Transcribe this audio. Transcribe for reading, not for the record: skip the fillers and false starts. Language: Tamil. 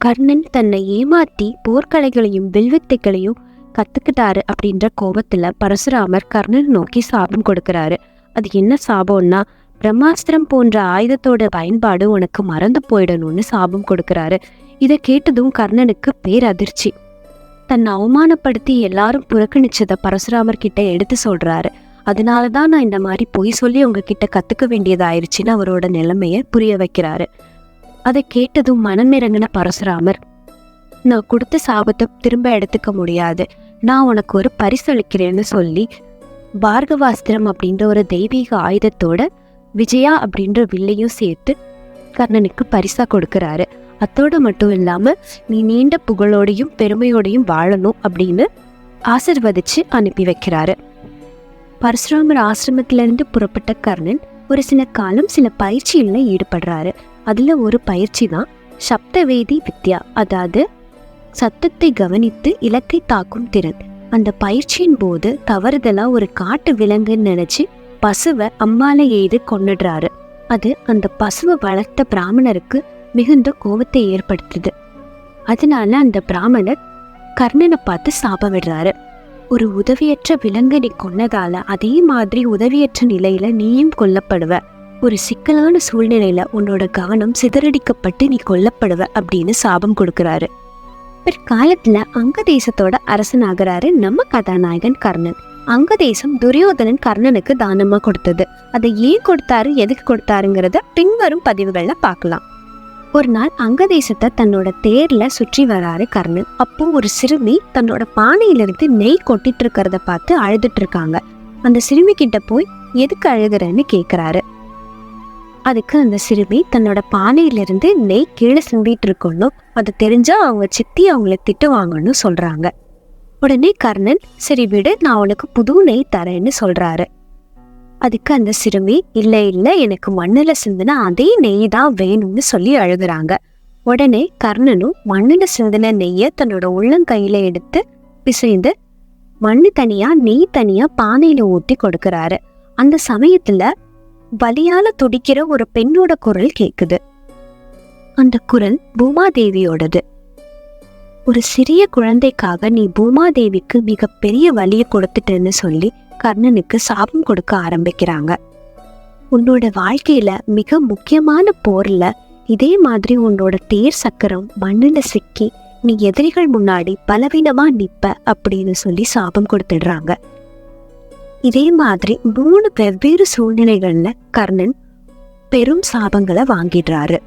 கர்ணன் தன்னை ஏமாத்தி போர்க்கலைகளையும் வில்வித்தைகளையும் கத்துக்கிட்டாரு அப்படின்ற கோபத்துல பரசுராமர் கர்ணன் நோக்கி சாபம் கொடுக்கிறாரு. அது என்ன சாபம்னா, பிரம்மாஸ்திரம் போன்ற ஆயுதத்தோட பயன்பாடு உனக்கு மறந்து போயிடணும்னு சாபம் கொடுக்கிறாரு. இதை கேட்டதும் கர்ணனுக்கு பேரதிர்ச்சி. தன்னை அவமானப்படுத்தி எல்லாரும் புறக்கணிச்சதை பரசுராமர் கிட்ட எடுத்து சொல்றாரு. அதனாலதான் நான் இந்த மாதிரி பொய் சொல்லி உங்ககிட்ட கத்துக்க வேண்டியதாயிருச்சுன்னு அவரோட நிலைமைய புரிய வைக்கிறாரு. அதை கேட்டதும் மனமிறங்கின பரசுராமர், நான் கொடுத்த சாபத்தை திரும்ப எடுத்துக்க முடியாது, நான் உனக்கு ஒரு பரிசளிக்கிறேன்னு சொல்லி பார்கவாஸ்திரம் அப்படின்ற ஒரு தெய்வீக ஆயுதத்தோட விஜயா அப்படின்ற வில்லையும் சேர்த்து கர்ணனுக்கு பரிசா கொடுக்கறாரு. அத்தோட மட்டும் இல்லாம நீ நீண்ட புகழோடையும் பெருமையோடையும் வாழணும் அப்படின்னு ஆசிர்வதிச்சு அனுப்பி வைக்கிறாரு. பரசுராமர் ஆசிரமத்திலிருந்து புறப்பட்ட கர்ணன் ஒரு சில காலம் சில பயிற்சியில ஈடுபடுறாரு. அதுல ஒரு பயிற்சி தான் சப்தவேதி வித்யா, அதாவது சத்தத்தை கவனித்து இலக்கை தாக்கும் திறன். அந்த பயிற்சியின் போது தவறுதலா ஒரு காட்டு விலங்குன்னு நினைச்சு பசுவை அம்மால எய்து கொன்னுடுறாரு. அது அந்த பசுவை வளர்த்த பிராமணருக்கு மிகுந்த கோபத்தை ஏற்படுத்துது. அதனால அந்த பிராமணர் கர்ணனை பார்த்து சாபம் விடுறாரு. ஒரு உதவியற்ற விலங்கு நீ கொன்னதால அதே மாதிரி உதவியற்ற நிலையில நீயும் கொல்லப்படுவ. ஒரு சிக்கலான சூழ்நிலையில உன்னோட கவனம் சிதறடிக்கப்பட்டு நீ கொல்லப்படுவ அப்படின்னு சாபம் கொடுக்கறாரு. பிற்காலத்துல அங்க தேசத்தோட அரசனாகிறாரு நம்ம கதாநாயகன் கர்ணன். அங்க தேசம் துரியோதனன் கர்ணனுக்கு தானமா கொடுத்தது. அதை ஏன் கொடுத்தாரு, எதுக்கு கொடுத்தாருங்கிறத பின்வரும் பதிவுகள்ல பார்க்கலாம். ஒரு நாள் அங்க தேசத்தை தன்னோட தேர்ல சுற்றி வராரு கர்ணன். அப்போ ஒரு சிறுமி தன்னோட பானையிலிருந்து நெய் கொட்டிட்டு இருக்கிறத பார்த்து அழுதுட்டு இருக்காங்க. அந்த சிறுமி கிட்ட போய் எதுக்கு அழுகிறன்னு கேக்குறாரு. அதுக்கு அந்த சிறுமி தன்னோட பானையிலிருந்து நெய் கீழே சிந்திட்டு இருக்கணும், அது தெரிஞ்சா அவங்க சித்தி அவங்கள திட்டுவாங்கன்னு சொல்றாங்க. உடனே கர்ணன், சரி விடு, நான் உனக்கு புது நெய் தரேன்னு சொல்றாரு. அதுக்கு அந்த சிறுமி, இல்ல இல்ல, எனக்கு மண்ணுல சிந்தின அதே நெய் தான் வேணும்னு சொல்லி அழுகுறாங்க. உடனே கர்ணனும் மண்ணுல சிந்தின நெய்ய தன்னோட உள்ளங்கையில எடுத்து பிசைந்து மண்ணு தனியா நெய் தனியா பானையில ஊட்டி கொடுக்கறாரு. அந்த சமயத்துல வலியால துடிக்கிற ஒரு பெண்ணோட குரல் கேக்குது. அந்த குரல் பூமாதேவியோடது. ஒரு சிறிய குழந்தைக்காக நீ பூமாதேவிக்கு மிக பெரிய வலியை கொடுத்துட்டேன்னு சொல்லி கர்ணனுக்கு சாபம் கொடுக்க ஆரம்பிக்கிறாங்க. உன்னோட வாழ்க்கையில மிக முக்கியமான போர்ல இதே மாதிரி உன்னோட தேர் சக்கரம் மண்ணுல சிக்கி நீ எதிரிகள் முன்னாடி பலவீனமா நிப்ப அப்படின்னு சொல்லி சாபம் கொடுத்துடுறாங்க. இதே மாதிரி 3 வெவ்வேறு சூழ்நிலைகள்ல கர்ணன் பெரும் சாபங்களை வாங்கிடுறாரு.